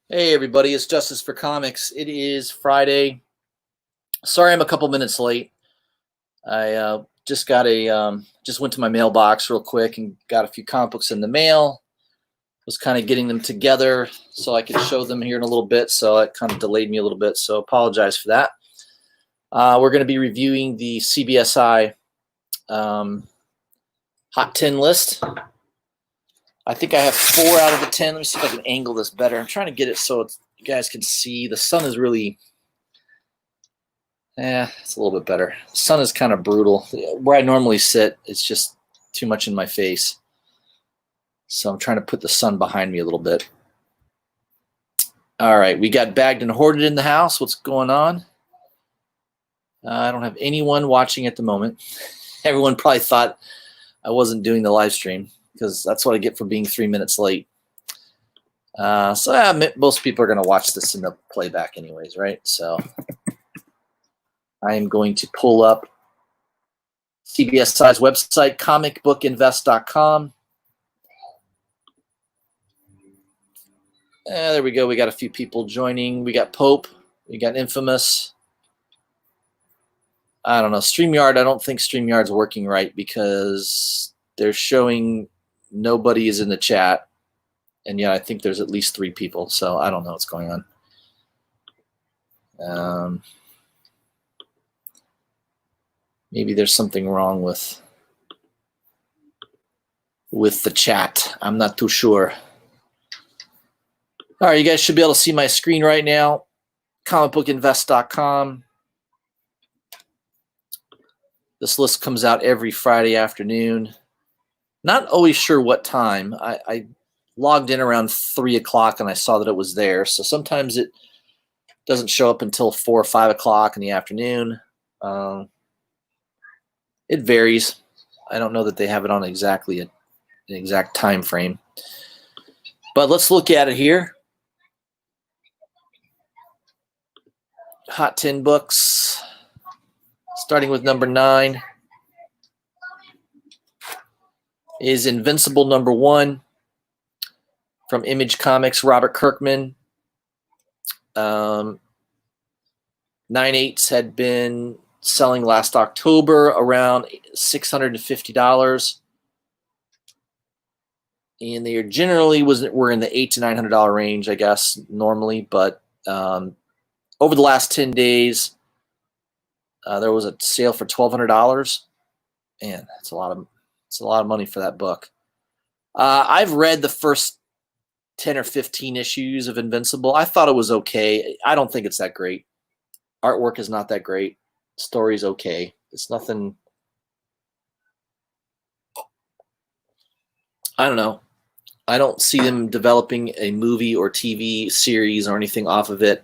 Hey everybody, it's Justice for Comics. It is Friday. Sorry I'm a couple minutes late. I just went to my mailbox real quick and got a few comic books in the mail. Was kind of getting them together so I could show them here in a little bit, so it kind of delayed me a little bit, so apologize for that. We're going to be reviewing the CBSI Hot 10 list. I think I have 4 out of the 10. Let me see if I can angle this better. I'm trying to get it so you guys can see. The sun is really, it's a little bit better. The sun is kind of brutal. Where I normally sit, it's just too much in my face. So I'm trying to put the sun behind me a little bit. All right, we got Bagged and Hoarded in the house. What's going on? I don't have anyone watching at the moment. Everyone probably thought I wasn't doing the live stream, because that's what I get for being 3 minutes late. Most people are going to watch this in the playback anyways, right? So I am going to pull up CBSI's website, comicbookinvest.com. There we go. We got a few people joining. We got Pope. We got Infamous. I don't know. StreamYard, I don't think StreamYard's working right because they're showing nobody is in the chat, and yeah, I think there's at least 3 people, so I don't know what's going on. Maybe there's something wrong with the chat. I'm not too sure. All right, you guys should be able to see my screen right now. comicbookinvest.com. This list comes out every Friday afternoon. Not always sure what time. I logged in around 3 o'clock and I saw that it was there. So sometimes it doesn't show up until 4 or 5 o'clock in the afternoon. It varies. I don't know that they have it on exactly an exact time frame. But let's look at it here. Hot 10 books. Starting with number 9. Is Invincible number 1 from Image Comics, Robert Kirkman. 9/8 had been selling last October around $650, and they generally were in the $800 to $900 range, I guess, normally. But over the last 10 days, there was a sale for $1,200. Man, it's a lot of money for that book. I've read the first 10 or 15 issues of Invincible. I thought it was okay. I don't think it's that great. Artwork is not that great. Story's okay. It's nothing. I don't know. I don't see them developing a movie or TV series or anything off of it.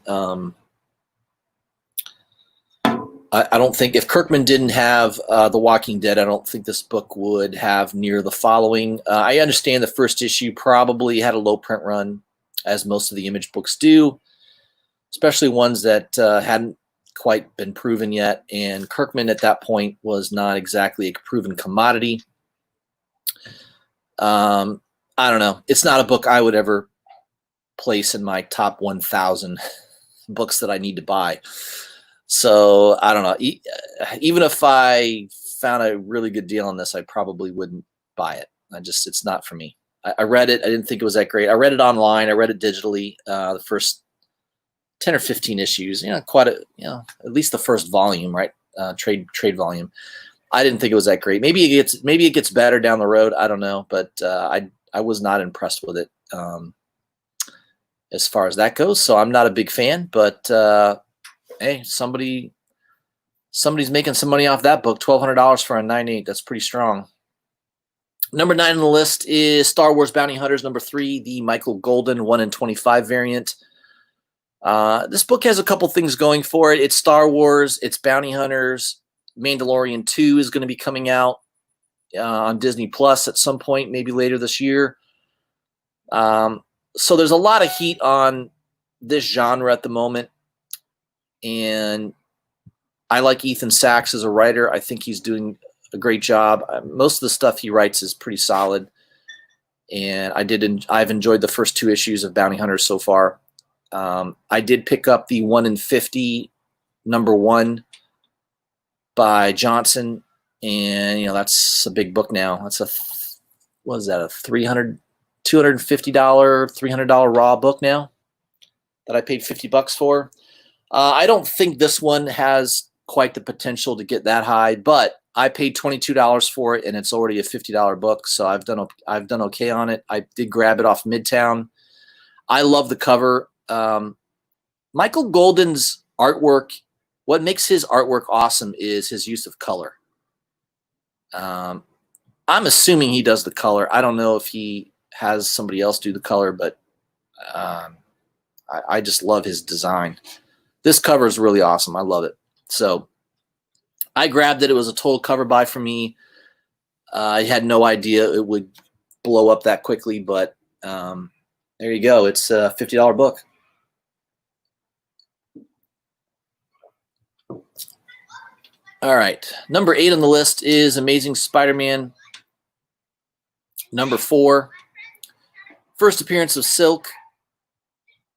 I don't think if Kirkman didn't have The Walking Dead, I don't think this book would have near the following. I understand the first issue probably had a low print run, as most of the Image books do, especially ones that hadn't quite been proven yet. And Kirkman at that point was not exactly a proven commodity. I don't know. It's not a book I would ever place in my top 1,000 books that I need to buy. So I don't know. Even if I found a really good deal on this, I probably wouldn't buy it. It's not for me. I read it. I didn't think it was that great. I read it online. I read it digitally. The first 10 or 15 issues. At least the first volume, right? Trade volume. I didn't think it was that great. Maybe it gets better down the road. I don't know, but I was not impressed with it as far as that goes. So I'm not a big fan, but. Hey, somebody's making some money off that book. $1,200 for a 9/8. That's pretty strong. Number 9 on the list is Star Wars Bounty Hunters number 3, the Michael Golden 1 in 25 variant. This book has a couple things going for it. It's Star Wars. It's Bounty Hunters. Mandalorian 2 is going to be coming out on Disney Plus at some point, maybe later this year. So there's a lot of heat on this genre at the moment. And I like Ethan Sachs as a writer. I think he's doing a great job. Most of the stuff he writes is pretty solid. And I've enjoyed the first 2 issues of Bounty Hunters so far. I did pick up the 1 in 50 #1 by Johnson, and that's a big book now. That's what is that, a $250, $300 raw book now that I paid $50 for. I don't think this one has quite the potential to get that high, but I paid $22 for it, and it's already a $50 book, so I've done okay on it. I did grab it off Midtown. I love the cover. Michael Golden's artwork, what makes his artwork awesome is his use of color. I'm assuming he does the color. I don't know if he has somebody else do the color, but I just love his design. This cover is really awesome. I love it. So I grabbed it. It was a total cover buy for me. I had no idea it would blow up that quickly, but there you go. It's a $50 book. All right. Number 8 on the list is Amazing Spider-Man. Number 4, first appearance of Silk.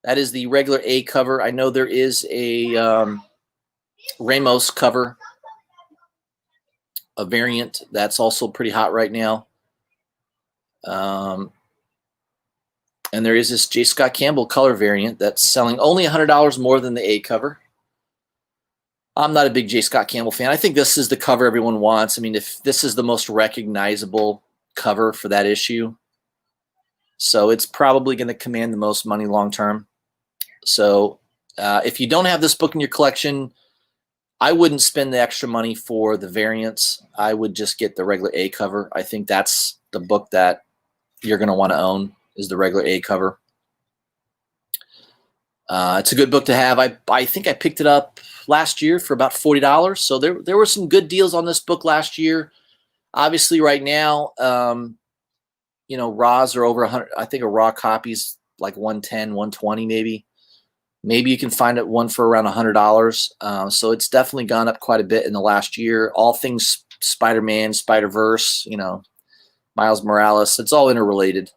That is the regular A cover. I know there is a Ramos cover, a variant that's also pretty hot right now. And there is this J. Scott Campbell color variant that's selling only $100 more than the A cover. I'm not a big J. Scott Campbell fan. I think this is the cover everyone wants. I mean, if this is the most recognizable cover for that issue, so it's probably going to command the most money long term. So if you don't have this book in your collection, I wouldn't spend the extra money for the variants. I would just get the regular A cover. I think that's the book that you're going to want to own, is the regular A cover. It's a good book to have. I think I picked it up last year for about $40. So there were some good deals on this book last year. Obviously, right now, raws are over 100. I think a raw copy's like 110, 120 maybe. Maybe you can find it one for around $100. So it's definitely gone up quite a bit in the last year. All things Spider-Man, Spider-Verse, Miles Morales, it's all interrelated.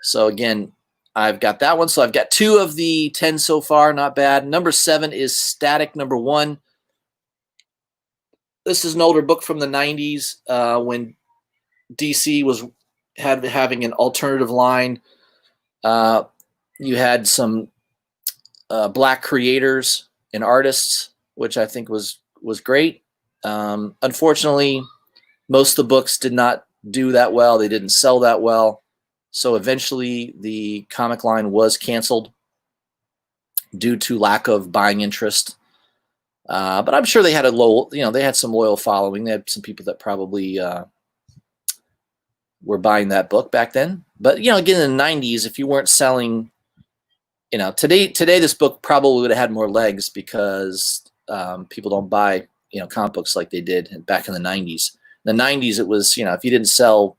So again, I've got that one. So I've got 2 of the 10 so far. Not bad. Number 7 is Static #1. This is an older book from the 90s when DC was having an alternative line. You had some black creators and artists, which I think was great. Unfortunately, most of the books did not do that well. They didn't sell that well. So eventually the comic line was canceled due to lack of buying interest. But I'm sure they had they had some loyal following. They had some people that probably were buying that book back then. But, again, in the 90s, if you weren't selling, today this book probably would have had more legs because people don't buy, comic books like they did back in the 90s. In the 90s, it was, if you didn't sell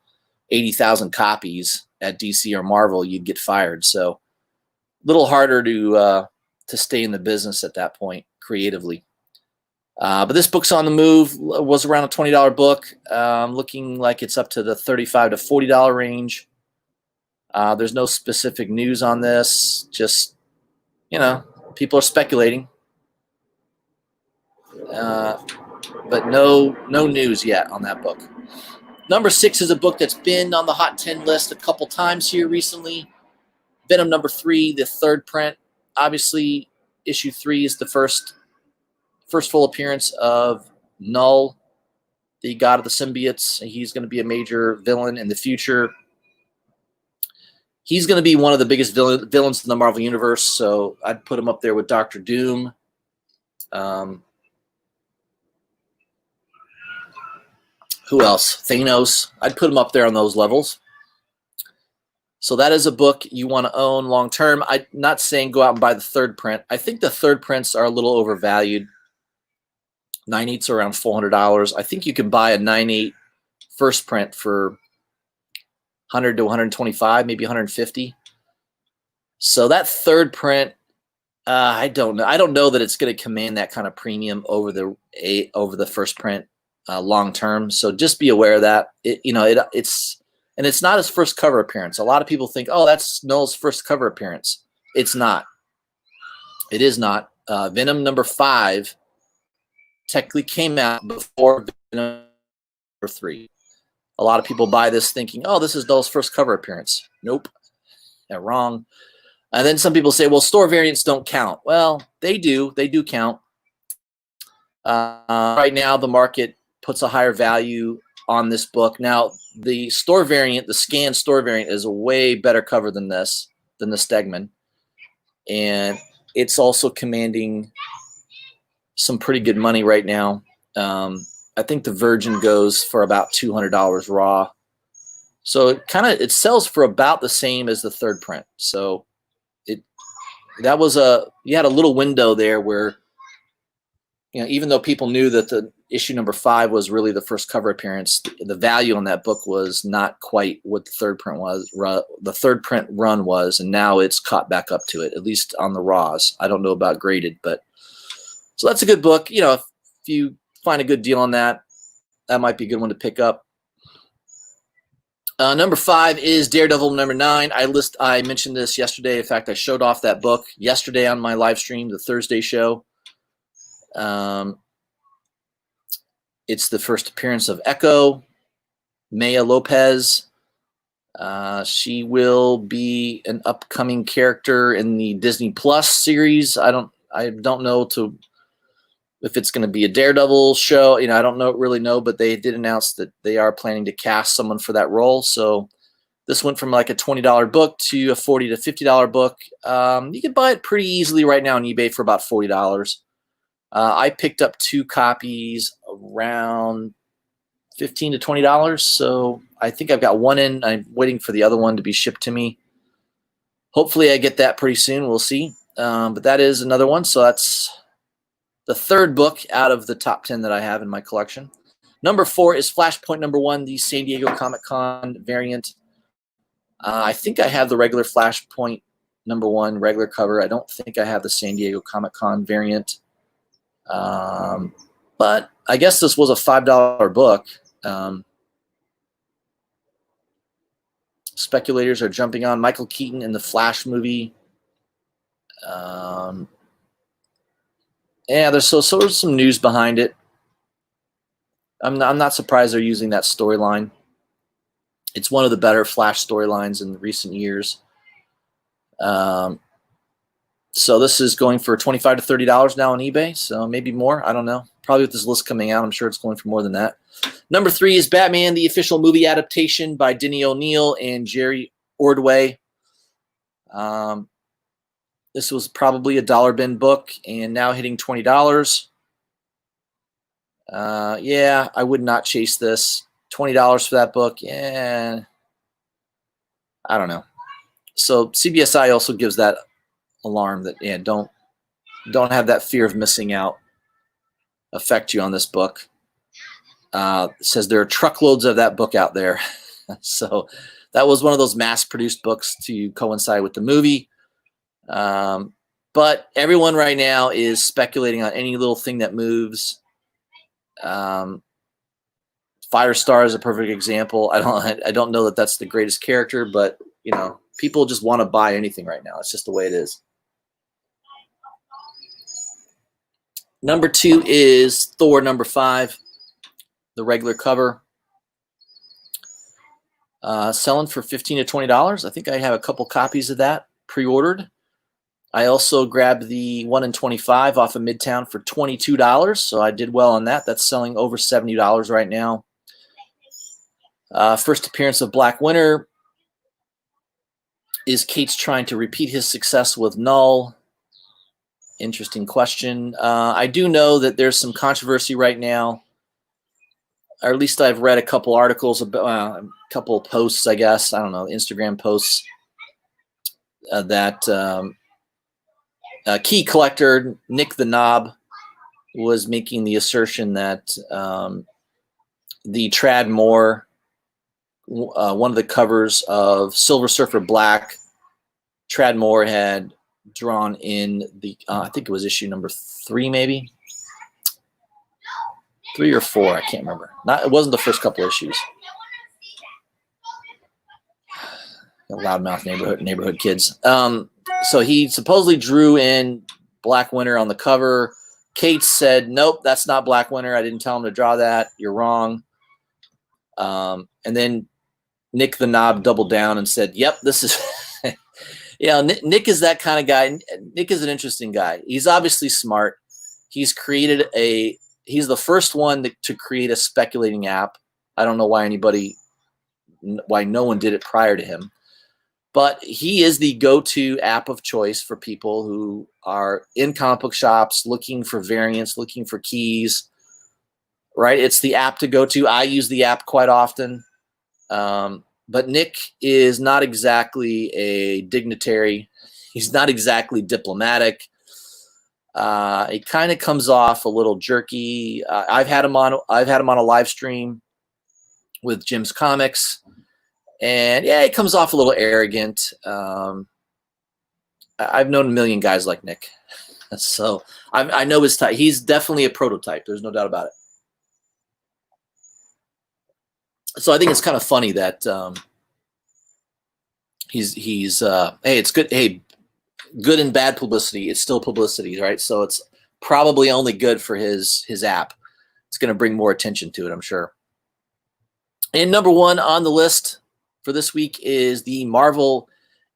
80,000 copies at DC or Marvel, you'd get fired. So a little harder to stay in the business at that point creatively. But this book's on the move. Was around a $20 book. Looking like it's up to the $35 to $40 range. There's no specific news on this. Just, people are speculating. But no news yet on that book. Number 6 is a book that's been on the Hot 10 list a couple times here recently. Venom #3, the 3rd print. Obviously, issue 3 is the first full appearance of Null, the god of the symbiotes. He's going to be a major villain in the future. He's going to be one of the biggest villains in the Marvel Universe, so I'd put him up there with Dr. Doom. Who else? Thanos. I'd put him up there on those levels. So that is a book you want to own long term. I'm not saying go out and buy the 3rd print. I think the 3rd prints are a little overvalued. 9/8s are around $400. I think you can buy a 9/8 first print for $100 to $125, maybe $150. So that 3rd print, I don't know. I don't know that it's going to command that kind of premium over the first print long term. So just be aware of that. It's not his first cover appearance. A lot of people think, oh, that's Null's first cover appearance. It's not. It is not. Venom #5 technically came out before Venom #3. A lot of people buy this thinking, oh, this is Dole's first cover appearance. Nope. Yeah, wrong. And then some people say, well, store variants don't count. Well, they do. They do count. Right now, the market puts a higher value on this book. Now, the store variant, the scanned store variant, is a way better cover than the Stegman. And it's also commanding some pretty good money right now. I think the Virgin goes for about $200 raw. So it sells for about the same as the third print. So you had a little window there where, even though people knew that the issue #5 was really the first cover appearance, the value on that book was not quite what the third print was. The third print run was, and now it's caught back up to it, at least on the raws. I don't know about graded, but so that's a good book. If you find a good deal on that, that might be a good one to pick up. #5 is Daredevil #9. I mentioned this yesterday. In fact, I showed off that book yesterday on my live stream, the Thursday show. It's the first appearance of Echo, Maya Lopez. She will be an upcoming character in the Disney Plus series. I don't know if it's going to be a Daredevil show. I don't really know, but they did announce that they are planning to cast someone for that role. So this went from like a $20 book to a $40 to $50 book. You can buy it pretty easily right now on eBay for about $40. I picked up 2 copies around $15 to $20. So I think I've got one in. I'm waiting for the other one to be shipped to me. Hopefully I get that pretty soon. We'll see. But that is another one. So that's the third book out of the top 10 that I have in my collection. #4 is Flashpoint #1, the San Diego Comic-Con variant. I think I have the regular Flashpoint #1 regular cover. I don't think I have the San Diego Comic-Con variant. But I guess this was a $5 book. Speculators are jumping on Michael Keaton in the Flash movie. Yeah, there's sort of some news behind it. I'm not surprised they're using that storyline. It's one of the better Flash storylines in recent years. So this is going for $25 to $30 now on eBay, so maybe more. I don't know. Probably with this list coming out, I'm sure it's going for more than that. #3 is Batman, the official movie adaptation by Denny O'Neil and Jerry Ordway. This was probably a dollar bin book and now hitting $20. Yeah, I would not chase this. $20 for that book. Yeah, I don't know. So CBSI also gives that alarm that don't have that fear of missing out affect you on this book. It says there are truckloads of that book out there. So that was one of those mass-produced books to coincide with the movie. But everyone right now is speculating on any little thing that moves. Firestar is a perfect example. I don't know that that's the greatest character, but people just want to buy anything right now. It's just the way it is. #2 is Thor #5, the regular cover. Selling for $15 to $20. I think I have a couple copies of that pre-ordered. I also grabbed the 1 in 25 off of Midtown for $22, so I did well on that. That's selling over $70 right now. First appearance of Black Winter. Is Cates trying to repeat his success with Null? Interesting question. I do know that there's some controversy right now, or at least I've read a couple articles about a couple of posts, I guess. I don't know, Instagram posts that key collector Nick the Knob was making the assertion that the Trad Moore, one of the covers of Silver Surfer Black, Trad Moore had drawn in the I think it was issue #3, maybe 3 or 4. I can't remember. It wasn't the first couple issues. Loudmouth neighborhood kids. So he supposedly drew in Black Winter on the cover. Kate said, nope, that's not Black Winter. I didn't tell him to draw that. You're wrong. And then Nick the Knob doubled down and said, yep, this is Nick is that kind of guy. Nick is an interesting guy. He's obviously smart. He's the first one to create a speculating app. I don't know why no one did it prior to him. But he is the go-to app of choice for people who are in comic book shops looking for variants, looking for keys, right? It's the app to go to. I use the app quite often. But Nick is not exactly a dignitary. He's not exactly diplomatic. He kind of comes off a little jerky. I've had him on a live stream with Jim's Comics. And yeah, he comes off a little arrogant. I've known a million guys like Nick. So I know his type. He's definitely a prototype. There's no doubt about it. So I think it's kind of funny that he's hey, it's good. Hey, good and bad publicity. It's still publicity, right? So it's probably only good for his app. It's going to bring more attention to it, I'm sure. And number one on the list for this week is the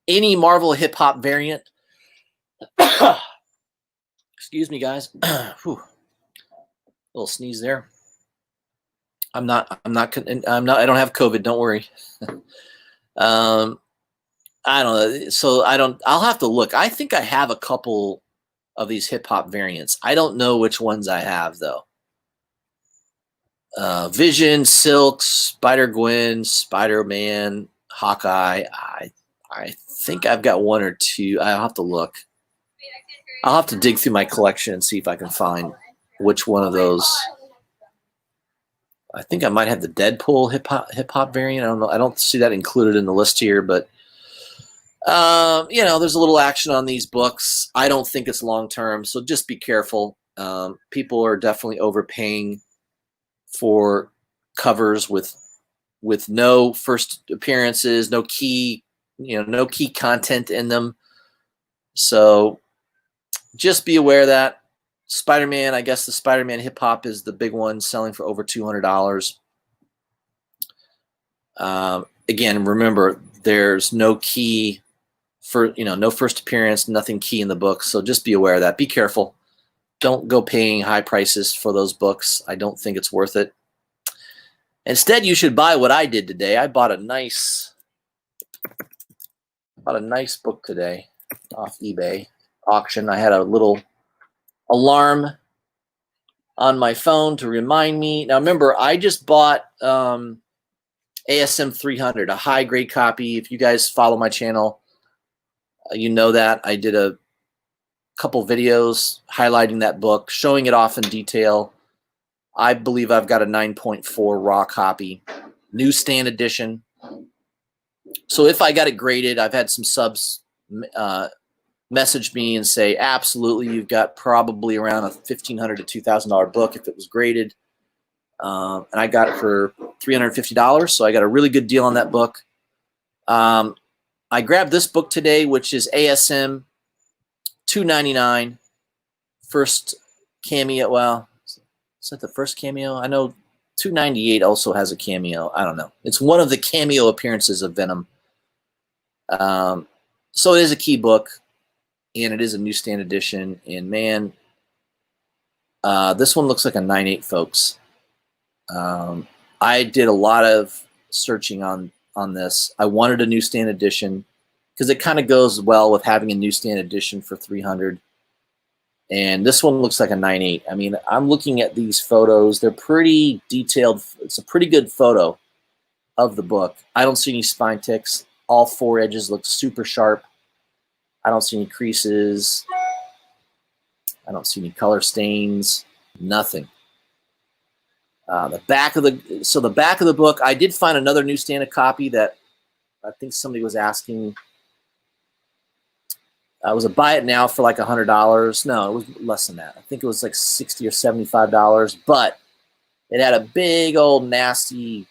any Marvel hip hop variant. Excuse me, guys. Whew. Little sneeze there. I don't have COVID. Don't worry. I don't know. So I'll have to look. I think I have a couple of these hip hop variants. I don't know which ones I have though. Vision, Silk, Spider-Gwen, Spider-Man, Hawkeye. I think I've got one or two. I'll have to look. I'll have to dig through my collection and see if I can find which one of those. I think I might have the Deadpool hip hop variant. I don't know. I don't see that included in the list here, but there's a little action on these books. I don't think it's long term, so just be careful. People are definitely overpaying for covers with no first appearances, no key content in them. So just be aware of that. Spider-Man, I guess the Spider-Man hip hop is the big one, selling for over $200. Again, remember, there's no key for, no first appearance, nothing key in the book. So just be aware of that. Be careful. Don't go paying high prices for those books. I don't think it's worth it. Instead, you should buy what I did today. I bought a nice book today off eBay auction. I had a little alarm on my phone to remind me. Now, remember, I just bought ASM 300, a high-grade copy. If you guys follow my channel, you know that. I did a couple videos highlighting that book, showing it off in detail. I believe I've got a 9.4 raw copy, newsstand edition. So if I got it graded, I've had some subs message me and say, absolutely, you've got probably around a $1,500 to $2,000 book if it was graded. And I got it for $350, so I got a really good deal on that book. I grabbed this book today, which is ASM $299, first cameo. Well, is that the first cameo? I know $298 also has a cameo. I don't know. It's one of the cameo appearances of Venom. So it is a key book, and it is a newsstand edition. And man, this one looks like a 9.8, folks. I did a lot of searching on this. I wanted a newsstand edition because it kind of goes well with having a newsstand edition for $300. And this one looks like a 9.8. I mean, I'm looking at these photos. They're pretty detailed. It's a pretty good photo of the book. I don't see any spine ticks. All four edges look super sharp. I don't see any creases. I don't see any color stains. Nothing. The back of the book, I did find another newsstand copy that I think somebody was asking. I was a buy it now for like $100. No, it was less than that. I think it was like $60 or $75, but it had a big old nasty,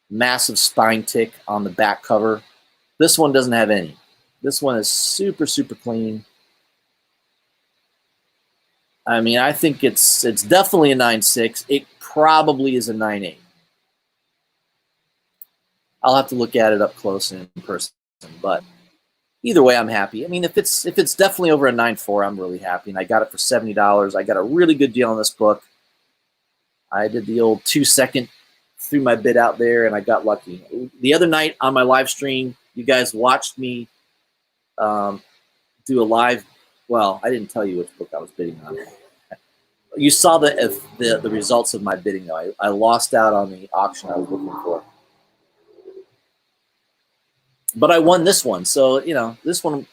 massive spine tick on the back cover. This one doesn't have any. This one is super, super clean. I mean, I think it's definitely a 9.6. It probably is a 9.8. I'll have to look at it up close and in person, but either way, I'm happy. I mean, if it's definitely over a 9.4, I'm really happy. And I got it for $70. I got a really good deal on this book. I did the old 2-second, threw my bid out there, and I got lucky. The other night on my live stream, you guys watched me do a live. Well, I didn't tell you which book I was bidding on. You saw the results of my bidding, though. I lost out on the auction I was looking for. But I won this one. So, you know, this one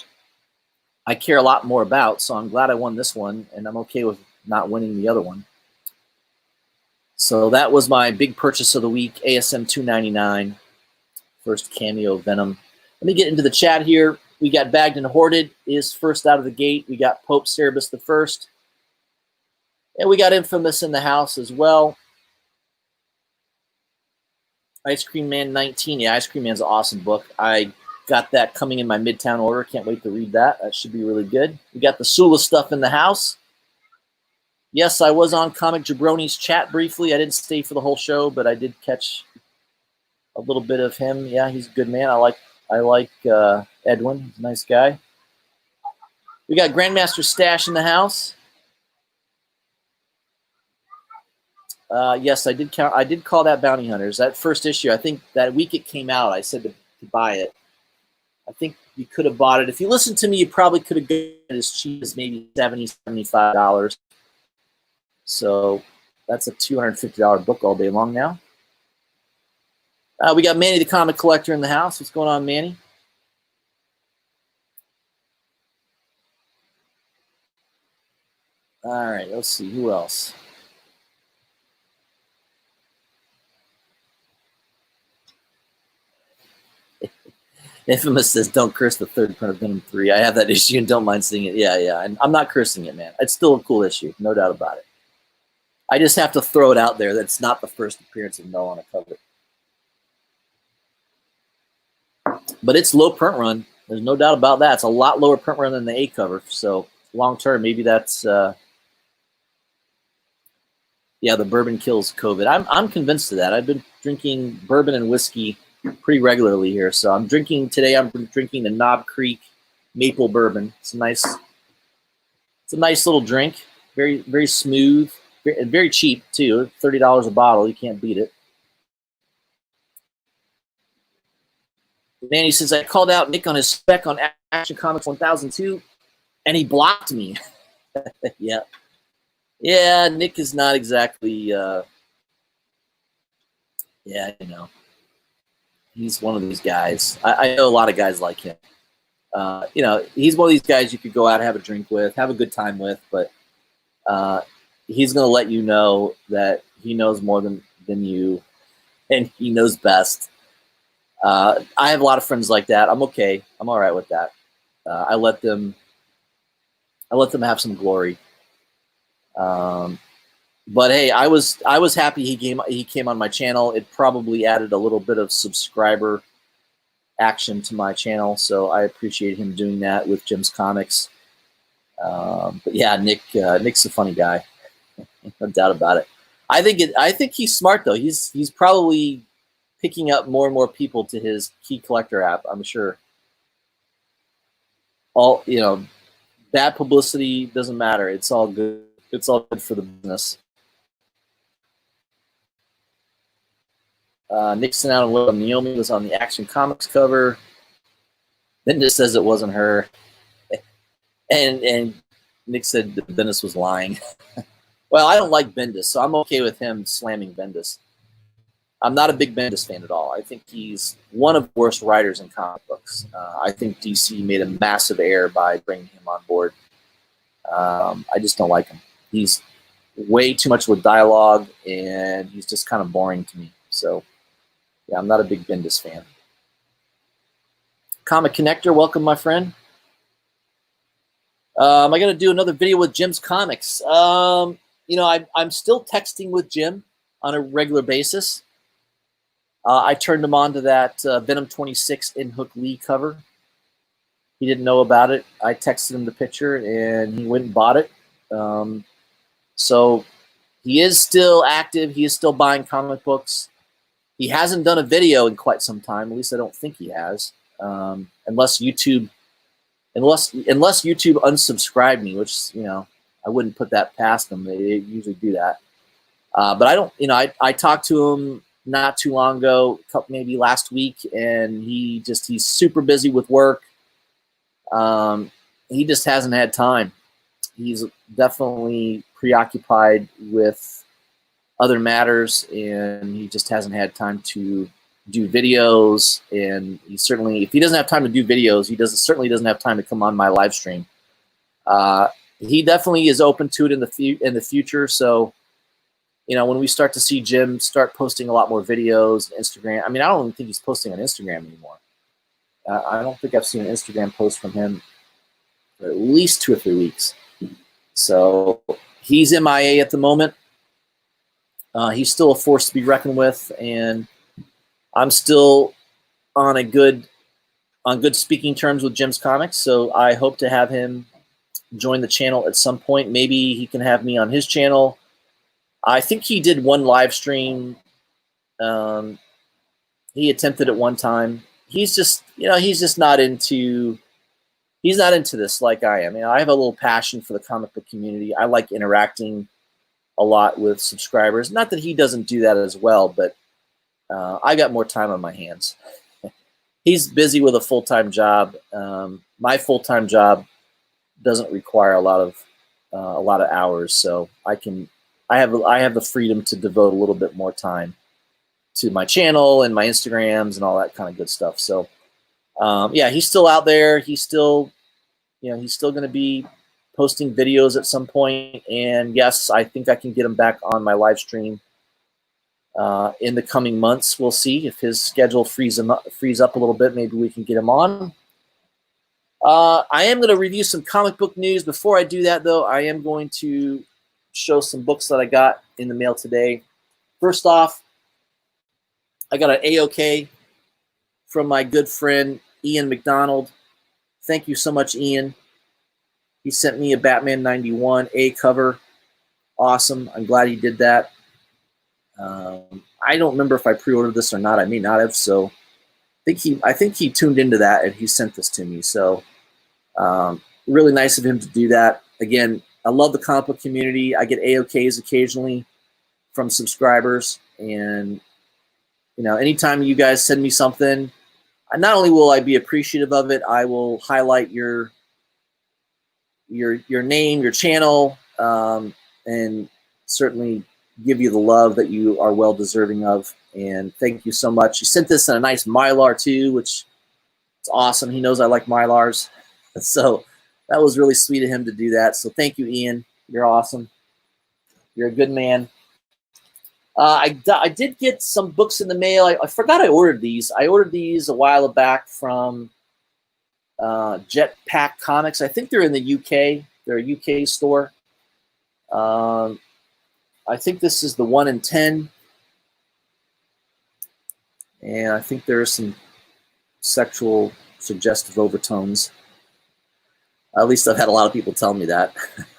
I care a lot more about. So I'm glad I won this one, and I'm okay with not winning the other one. So that was my big purchase of the week, ASM 299, first cameo Venom. Let me get into the chat here. We got Bagged and Hoarded is first out of the gate. We got Pope Cerebus the First. And we got Infamous in the house as well. Ice Cream Man 19. Yeah, Ice Cream Man's an awesome book. I got that coming in my Midtown order. Can't wait to read that. That should be really good. We got the Sula stuff in the house. Yes, I was on Comic Jabroni's chat briefly. I didn't stay for the whole show, but I did catch a little bit of him. Yeah, he's a good man. I like Edwin. He's a nice guy. We got Grandmaster Stash in the house. Yes, I did call that Bounty Hunters. That first issue, I think that week it came out, I said to buy it. I think you could have bought it. If you listened to me, you probably could have got it as cheap as maybe $70, $75. So that's a $250 book all day long now. We got Manny the Comic Collector in the house. What's going on, Manny? All right, let's see. Who else? Infamous says, don't curse the third print of Venom 3. I have that issue and don't mind seeing it. Yeah. And I'm not cursing it, man. It's still a cool issue. No doubt about it. I just have to throw it out there that it's not the first appearance of Null on a cover. But it's low print run. There's no doubt about that. It's a lot lower print run than the A cover. So long term, maybe that's yeah, the bourbon kills COVID. I'm convinced of that. I've been drinking bourbon and whiskey pretty regularly here. So I'm drinking today. I'm drinking the Knob Creek Maple Bourbon. It's a nice little drink. Very, very smooth. Very cheap too. $30 a bottle. You can't beat it. Manny says, I called out Nick on his spec on Action Comics 1002, and he blocked me. Yeah. Yeah, Nick is not exactly, yeah, you know. He's one of these guys. I know a lot of guys like him. You know, he's one of these guys you could go out and have a drink with, have a good time with, but he's going to let you know that he knows more than you, and he knows best. I have a lot of friends like that. I'm okay. I'm all right with that. I let them have some glory. But hey, I was happy he came on my channel. It probably added a little bit of subscriber action to my channel, so I appreciate him doing that with Jim's Comics. But yeah, Nick's a funny guy, no doubt about it. I think he's smart though. He's probably picking up more and more people to his Key Collector app. I'm sure. All bad publicity doesn't matter. It's all good. It's all good for the business. Nixon out of Naomi was on the Action Comics cover. Bendis says it wasn't her, and Nick said that Bendis was lying. Well, I don't like Bendis, so I'm okay with him slamming Bendis. I'm not a big Bendis fan at all. I think he's one of the worst writers in comic books. I think DC made a massive error by bringing him on board. I just don't like him. He's way too much with dialogue, and he's just kind of boring to me. So, yeah, I'm not a big Bendis fan. Comic Connector, welcome, my friend. Am I going to do another video with Jim's Comics? I'm still texting with Jim on a regular basis. I turned him on to that Venom 26 in Hook Lee cover. He didn't know about it. I texted him the picture, and he went and bought it. So he is still active. He is still buying comic books. He hasn't done a video in quite some time. At least I don't think he has, unless YouTube unsubscribed me, which I wouldn't put that past them. They usually do that. But I don't. I talked to him not too long ago, maybe last week, and he's super busy with work. He just hasn't had time. He's definitely preoccupied with other matters, and he just hasn't had time to do videos. And if he doesn't have time to do videos, he certainly doesn't have time to come on my live stream. He definitely is open to it in the future. So, when we start to see Jim start posting a lot more videos, Instagram. I mean, I don't even think he's posting on Instagram anymore. I don't think I've seen an Instagram post from him for at least 2 or 3 weeks. So he's MIA at the moment. He's still a force to be reckoned with, and I'm still on good speaking terms with Jim's Comics. So I hope to have him join the channel at some point. Maybe he can have me on his channel. I think he did one live stream. He attempted it one time. He's just not into this like I am. I have a little passion for the comic book community. I like interacting a lot with subscribers. Not that he doesn't do that as well, but I got more time on my hands. He's busy with a full-time job. My full-time job doesn't require a lot of hours, so I have the freedom to devote a little bit more time to my channel and my Instagrams and all that kind of good stuff. So yeah, he's still out there. He's still going to be posting videos at some point. And yes, I think I can get him back on my live stream in the coming months. We'll see if his schedule frees up a little bit. Maybe we can get him on. I am going to review some comic book news. Before I do that, though, I am going to show some books that I got in the mail today. First off, I got an AOK from my good friend Ian McDonald. Thank you so much, Ian. He sent me a Batman 91 A cover. Awesome. I'm glad he did that. I don't remember if I pre-ordered this or not. I may not have. So I think he tuned into that and he sent this to me. So really nice of him to do that. Again, I love the comic book community. I get AOKs occasionally from subscribers, and anytime you guys send me something, not only will I be appreciative of it, I will highlight your name, your channel, and certainly give you the love that you are well deserving of. And thank you so much. You sent this in a nice Mylar too, which is awesome. He knows I like Mylars. So that was really sweet of him to do that. So thank you, Ian. You're awesome. You're a good man. I did get some books in the mail. I forgot I ordered these. I ordered these a while back from Jetpack Comics. I think they're in the UK. They're a UK store. I think this is the 1 in 10. And I think there are some sexual suggestive overtones. At least I've had a lot of people tell me that.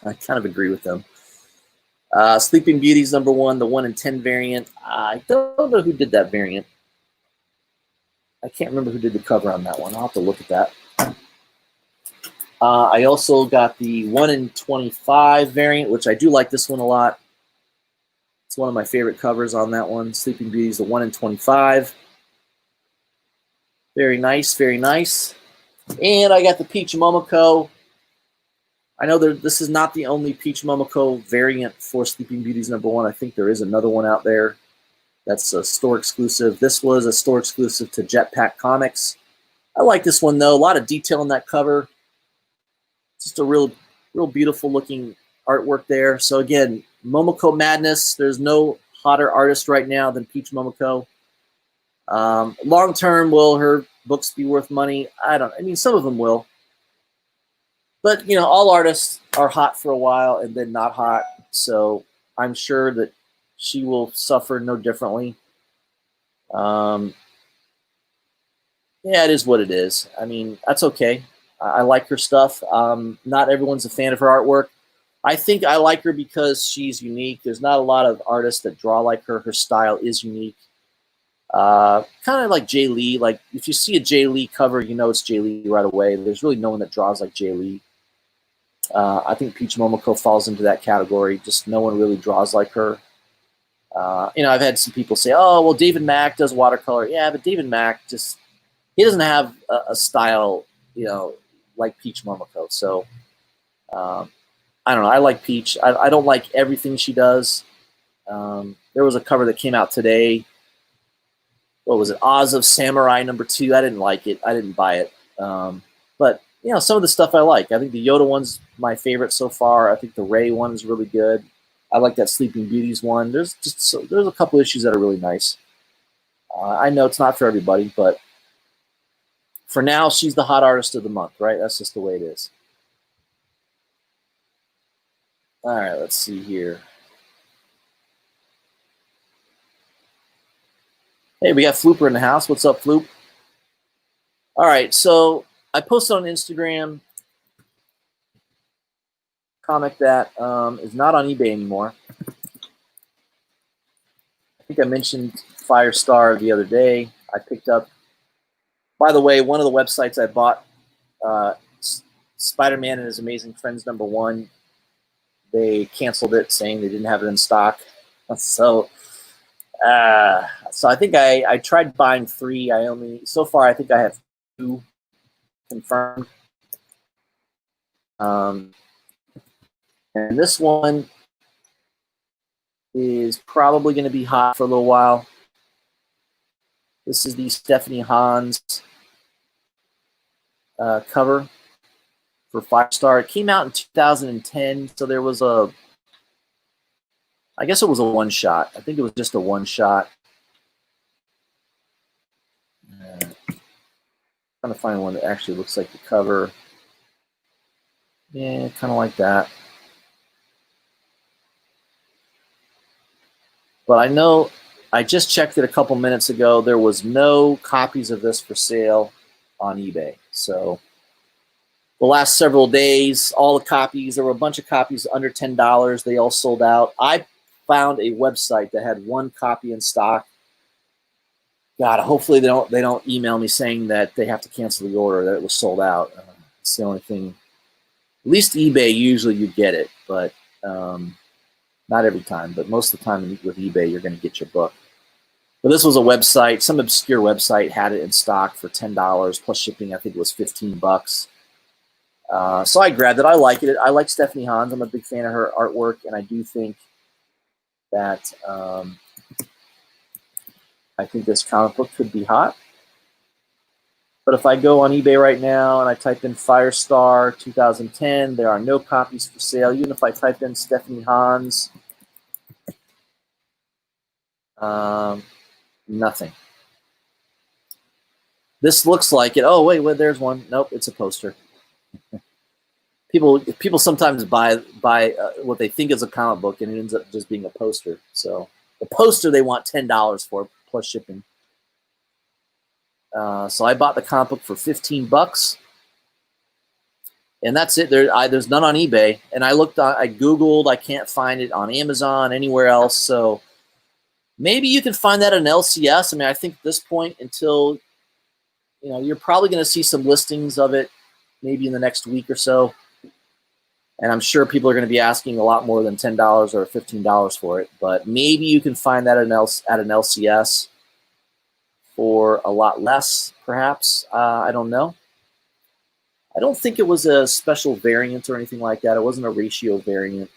I kind of agree with them. Sleeping Beauty's #1, the 1 in 10 variant. I don't know who did that variant. I can't remember who did the cover on that one. I'll have to look at that. I also got the 1 in 25 variant, which I do like this one a lot. It's one of my favorite covers on that one. Sleeping Beauty's the 1 in 25. Very nice, very nice. And I got the Peach Momoko. I know this is not the only Peach Momoko variant for Sleeping Beauty's #1. I think there is another one out there that's a store exclusive. This was a store exclusive to Jetpack Comics. I like this one though. A lot of detail in that cover. Just a real beautiful looking artwork there. So again, Momoko Madness. There's no hotter artist right now than Peach Momoko. Long term, will her books be worth money? I mean, some of them will. But, all artists are hot for a while and then not hot. So I'm sure that she will suffer no differently. Yeah, it is what it is. I mean, that's okay. I like her stuff. Not everyone's a fan of her artwork. I think I like her because she's unique. There's not a lot of artists that draw like her. Her style is unique. Kind of like Jay Lee. Like if you see a Jay Lee cover, you know it's Jay Lee right away. There's really no one that draws like Jay Lee. I think Peach Momoko falls into that category. Just no one really draws like her. I've had some people say, "Oh, well, David Mack does watercolor." Yeah, but David Mack he doesn't have a style, like Peach Momoko. So I don't know. I like Peach. I don't like everything she does. There was a cover that came out today. What was it? Oz of Samurai #2. I didn't like it. I didn't buy it. But some of the stuff I like. I think the Yoda one's my favorite so far. I think the Ray one is really good. I like that Sleeping Beauties one. There's a couple issues that are really nice. I know it's not for everybody, but for now, she's the hot artist of the month, right? That's just the way it is. All right, let's see here. Hey, we got Flooper in the house. What's up, Floop? All right, so I posted on Instagram comic that is not on eBay anymore. I think I mentioned Firestar the other day. I picked up, by the way, one of the websites I bought, Spider-Man and His Amazing Friends #1. They canceled it, saying they didn't have it in stock. So I think I tried buying 3. So far I think I have 2 confirmed. And this one is probably going to be hot for a little while. This is the Stephanie Hans cover for Firestar. It came out in 2010, so there was I guess it was a one-shot. I think it was just a one-shot. Trying to find one that actually looks like the cover. Yeah, kind of like that. But I know I just checked it a couple minutes ago. There was no copies of this for sale on eBay. So the last several days, all the copies, there were a bunch of copies under $10. They all sold out. I found a website that had 1 copy in stock. God, hopefully they don't email me saying that they have to cancel the order, that it was sold out. It's the only thing. At least eBay, usually you get it, but not every time. But most of the time with eBay, you're going to get your book. But this was a website, some obscure website had it in stock for $10 plus shipping. I think it was $15. So I grabbed it. I like it. I like Stephanie Hans. I'm a big fan of her artwork, and I do think that I think this comic book could be hot. But if I go on eBay right now and I type in Firestar 2010, there are no copies for sale. Even if I type in Stephanie Hans, nothing. This looks like it. Oh, wait, there's one. Nope, it's a poster. People sometimes buy what they think is a comic book, and it ends up just being a poster. So the poster they want $10 for plus shipping. So I bought the comic book for $15, and that's it. There's none on eBay, and I Googled, I can't find it on Amazon, anywhere else. So maybe you can find that on LCS. I mean, I think at this point, until you're probably going to see some listings of it, maybe in the next week or so. And I'm sure people are going to be asking a lot more than $10 or $15 for it. But maybe you can find that at an LCS for a lot less, perhaps. I don't know. I don't think it was a special variant or anything like that. It wasn't a ratio variant.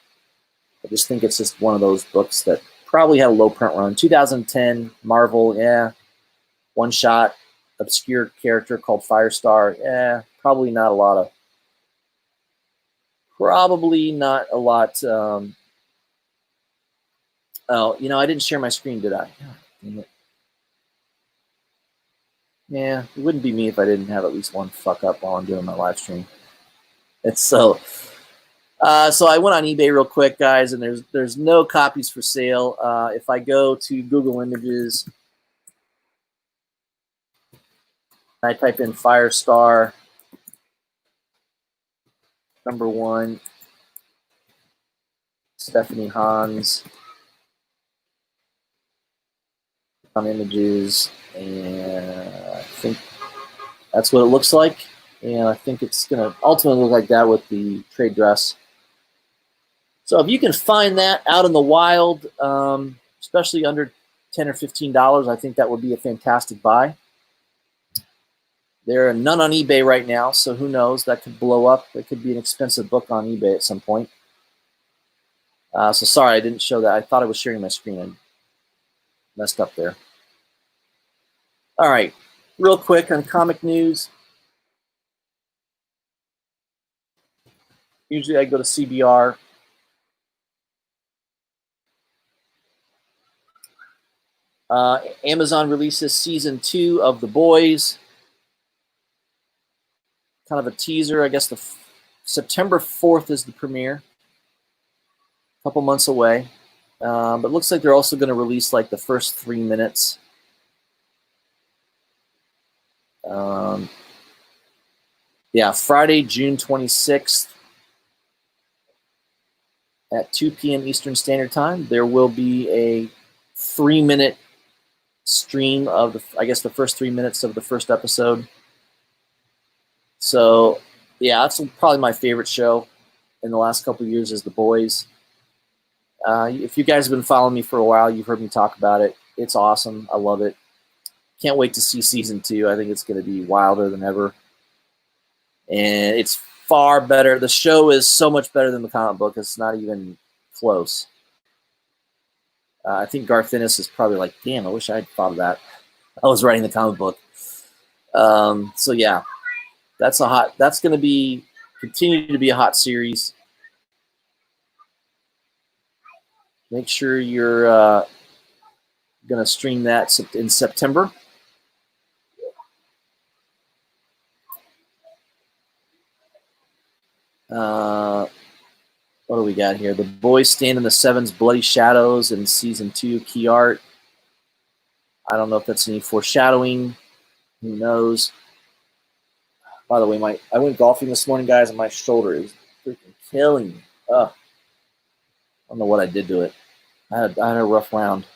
I just think it's just one of those books that probably had a low print run. 2010, Marvel, yeah. One shot, obscure character called Firestar. Yeah, probably not a lot. Oh, I didn't share my screen, did I? Dang it. Yeah, it wouldn't be me if I didn't have at least one fuck up while I'm doing my live stream. So I went on eBay real quick, guys, and there's no copies for sale. If I go to Google Images, I type in Firestar #1. Stephanie Hans on images, and I think that's what it looks like. And I think it's going to ultimately look like that with the trade dress. So if you can find that out in the wild, especially under $10 or $15, I think that would be a fantastic buy. There are none on eBay right now, so who knows? That could blow up. It could be an expensive book on eBay at some point. So sorry I didn't show that. I thought I was sharing my screen. I messed up there. All right, real quick on comic news. Usually I go to CBR. Amazon releases season 2 of The Boys. Kind of a teaser. I guess the September 4th is the premiere. A couple months away. But it looks like they're also going to release like the first 3 minutes. Yeah, Friday, June 26th at 2 p.m. Eastern Standard Time. There will be a 3-minute stream of the first 3 minutes of the first episode. So yeah, that's probably my favorite show in the last couple of years is The Boys. If you guys have been following me for a while, you've heard me talk about it. It's awesome. I love it. Can't wait to see season 2. I think it's going to be wilder than ever. And it's far better. The show is so much better than the comic book. It's not even close. I think Garth Ennis is probably like, damn, I wish I had thought of that. I was writing the comic book. So yeah, that's going to continue to be a hot series. Make sure you're going to stream that in September. What do we got here? The Boys Stand in the Seven's Bloody Shadows in season 2, key art. I don't know if that's any foreshadowing. Who knows? By the way, I went golfing this morning, guys, and my shoulder is freaking killing me. I don't know what I did to it. I had a rough round.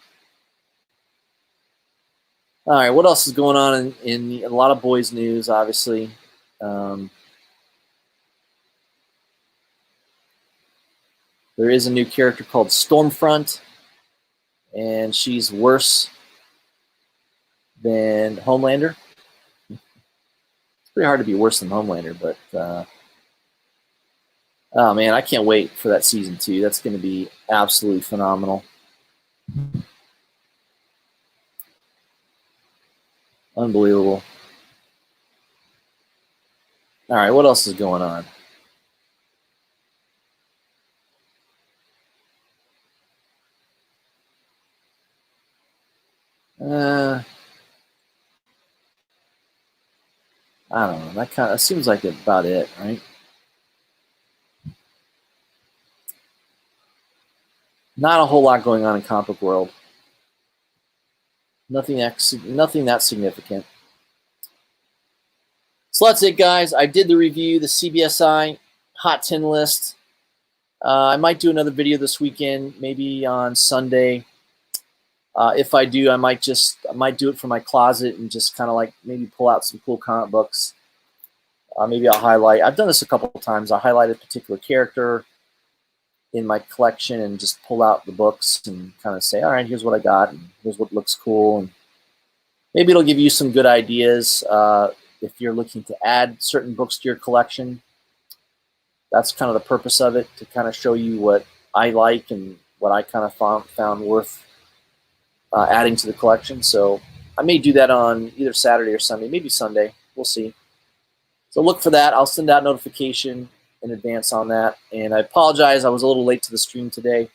All right, what else is going on in a lot of boys news, obviously. There is a new character called Stormfront, and she's worse than Homelander. It's pretty hard to be worse than Homelander, but oh man, I can't wait for that season 2. That's going to be absolutely phenomenal. Unbelievable. All right, what else is going on? I don't know. That seems like about it, right? Not a whole lot going on in comic book world. Nothing that significant. So that's it, guys. I did the review, the CBSI Hot 10 list. I might do another video this weekend, maybe on Sunday. If I do, I might do it from my closet and just kind of like maybe pull out some cool comic books. Maybe I'll highlight. I've done this a couple of times. I'll highlight a particular character in my collection and just pull out the books and kind of say, all right, here's what I got, and here's what looks cool. And maybe it'll give you some good ideas if you're looking to add certain books to your collection. That's kind of the purpose of it, to kind of show you what I like and what I kind of found worth adding to the collection. So I may do that on either Saturday or Sunday, maybe Sunday. We'll see. So look for that. I'll send out notification in advance on that. And I apologize, I was a little late to the stream today.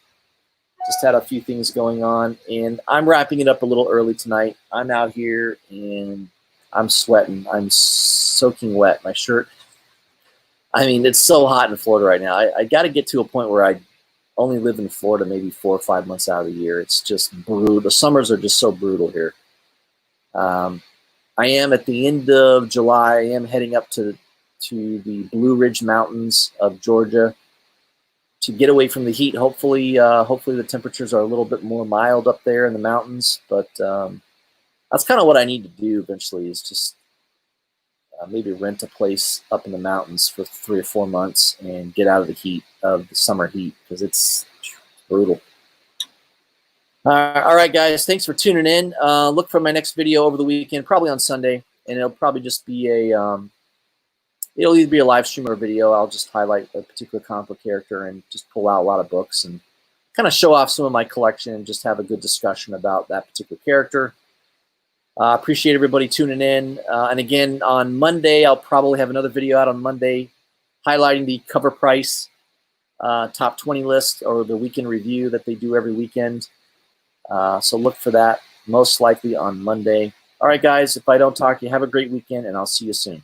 Just had a few things going on. And I'm wrapping it up a little early tonight. I'm out here and I'm sweating. I'm soaking wet. My shirt. I mean, it's so hot in Florida right now. I got to get to a point where I only live in Florida maybe 4 or 5 months out of the year. It's just brutal. The summers are just so brutal here. I am at the end of July. I am heading up to the Blue Ridge Mountains of Georgia. to get away from the heat. Hopefully, hopefully the temperatures are a little bit more mild up there in the mountains. But that's kind of what I need to do eventually, is just maybe rent a place up in the mountains for 3 or 4 months and get out of the heat of the summer heat, because it's brutal. All right, guys, thanks for tuning in. Look for my next video over the weekend, probably on Sunday, and it'll probably just be it'll either be a live stream or a video. I'll just highlight a particular comic book character and just pull out a lot of books and kind of show off some of my collection and just have a good discussion about that particular character. Appreciate everybody tuning in. And again, on Monday, I'll probably have another video out on Monday highlighting the cover price top 20 list, or the weekend review that they do every weekend. So look for that most likely on Monday. All right, guys, if I don't talk to you, have a great weekend, and I'll see you soon.